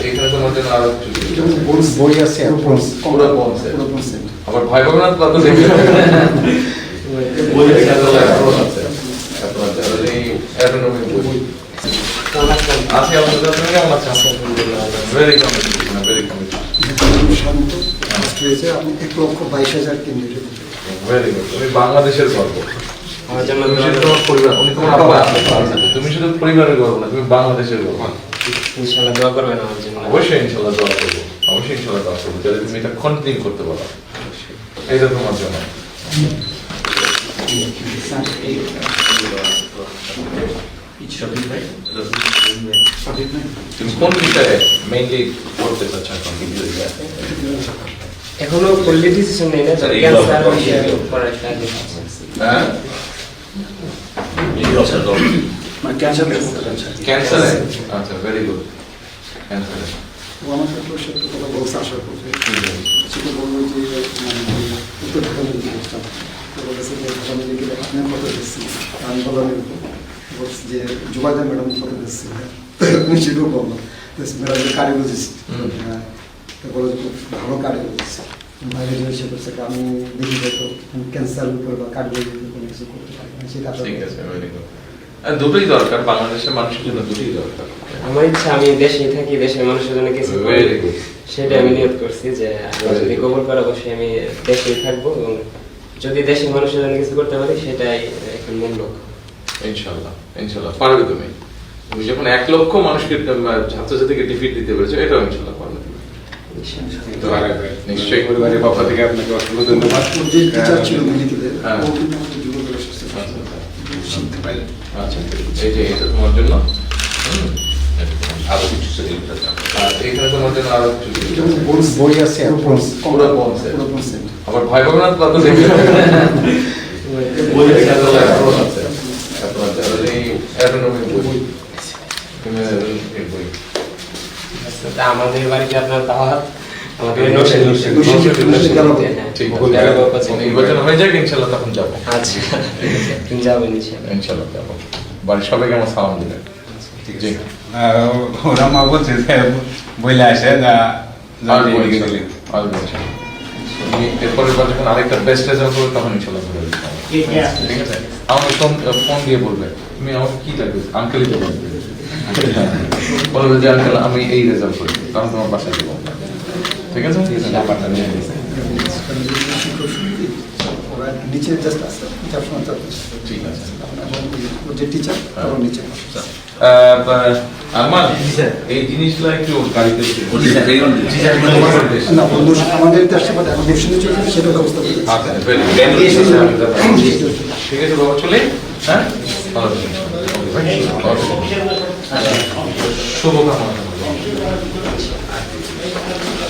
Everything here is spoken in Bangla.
এখানে তোমার জন্য আরো বই আছে পুরো বলছে আবার ভাই ভগনাথ কত দেখে বই আছে এই অ্যাটোনমি বই আছে আমাদের কাছে কেমন আছে ভেরি কমিটিভ ভেরি কমিটিভ শান্ত হয়েছে আপনি 1,22,000 কেন্দ্রে ভেরি গুড তুমি বাংলাদেশের গর্ব আমার জন্য তুমি শুধু তোমার পরিবার উনি তোমার আব্বা তুমি শুধু পরিবারের গর্ব না তুমি বাংলাদেশের গর্ব ইনশাআল্লাহ দোয়া করবেন আমার জন্য অবশ্যই ইনশাআল্লাহ দোয়া করবো অবশ্যই ইনশাআল্লাহ দোয়া করবো যাতে তুমি এটা কন্টিনিউ করতে পারো এইটা তোমার জন্য তুমি কোন বিষয়ে মেইনলি করতে চাচ্ছ এখন এখনো ফুললি ডিসিশন নেই না স্যার, এই ক্যান্সার গল্প- বিষয়ে পড়ার কাজে হ্যাঁ ক্যান্সার আচ্ছা ভেরি গুড ক্যান্সার ও আমার সাথে ওর সাথে কথা বলছে আশা করছে সেটা বলবো যে উত্তর ঢাকা মেডিকেল স্টাফ তো বলেছে যে ঢাকা মেডিকেলে আপনার কথা দিচ্ছি আমি বললাম বলছি যে জুবাইদা ম্যাডাম কথা দিচ্ছি আমি সেটাও বললাম ম্যাডাম কার্ডিওলজিস্ট তো বলে খুব ভালো কার্ডিওলজিস্ট বাইরে যে সে করছে আমি দেখি হয়তো ক্যান্সারের উপর বা কার্ডিওলজির উপর কিছু করতে পারি না সেটা ঠিক আছে ভেরি গুড দুটোই দরকার বাংলাদেশের মানুষের জন্য দুটোই দরকার আমার ইচ্ছা আমি দেশেই থাকি দেশের মানুষের জন্য কিছু করি। ভেরি গুড সেটা আমি নিয়ত করছি যে আমি যদি কবুল করে অবশ্যই আমি দেশেই থাকবো এবং যদি দেশের মানুষের জন্য কিছু করতে পারি সেটাই এখন মূল লক্ষ্য ইনশাআল্লাহ ইনশাআল্লাহ পারবে তুমি তুমি যখন 1 লক্ষ মানুষকে ছাত্রছাত্রীকে ডিফিট দিতে পেরেছো এটাও ইনশাআল্লাহ পারবে তো নিশ্চয়ই পরিবারের পক্ষ থেকে আপনাকে অসংখ্য ধন্যবাদ ওর যে টিচার ছিল মেডিকেলের হ্যাঁ। ও কিন্তু আমাকে যুবকের অসুস্থ শিখতে পারে আচ্ছা এই যে এটা তোমার জন্য আরো কিছু সেকেন্ড আর এখানে তোমার জন্য আরো কিছু বই আছে পুরো বলছে বলছে আবার ভাই ভগনাথ কত দেখে বই আছে এই অ্যাটোনমি বই এই বই তা আমাদের বাড়িতে আপনার দাওয়াত আমাদের ঠিক আছে নির্বাচন হয়ে যাক ইনশাআল্লাহ তখন যাবো আচ্ছা তুমি যাবেন ইনশাআল্লাহ ইনশাআল্লাহ যাবো বাড়ির সবাইকে আমার সালাম দিলেন জি ওরা মা বলছে যে বইলে আসে না আসবো ইনশাআল্লাহ আসবো ইনশাআল্লাহ তুমি এরপরের বার যখন আরেকটা বেস্ট রেজাল্ট করবে তখন ইনশাআল্লাহ বলে দিতে হবে। ঠিক আছে আমাকে ফোন দিয়ে বলবে তুমি আমাকে কি লাগবে আঙ্কেলই তো বলবে বলবে যে আঙ্কেল আমি এই রেজাল্ট করেছি তখন তোমার বাসায় দেবো ঠিক আছে ব্যাপারটা নিয়ে নিয়েছে ওরা নিচে জাস্ট আছে সবসময় ঠিক আছে ওর যে টিচার ওর নিচে আরমান এই জিনিসগুলো একটু গাড়িতে না বন্ধু আমাদের দেশে বাট এখন দর্শনে চলছে সেটা ব্যবস্থা করতে আচ্ছা ঠিক আছে বাবা চলে হ্যাঁ ভালো থাকবেন। ওকে ভাই শুভকামনা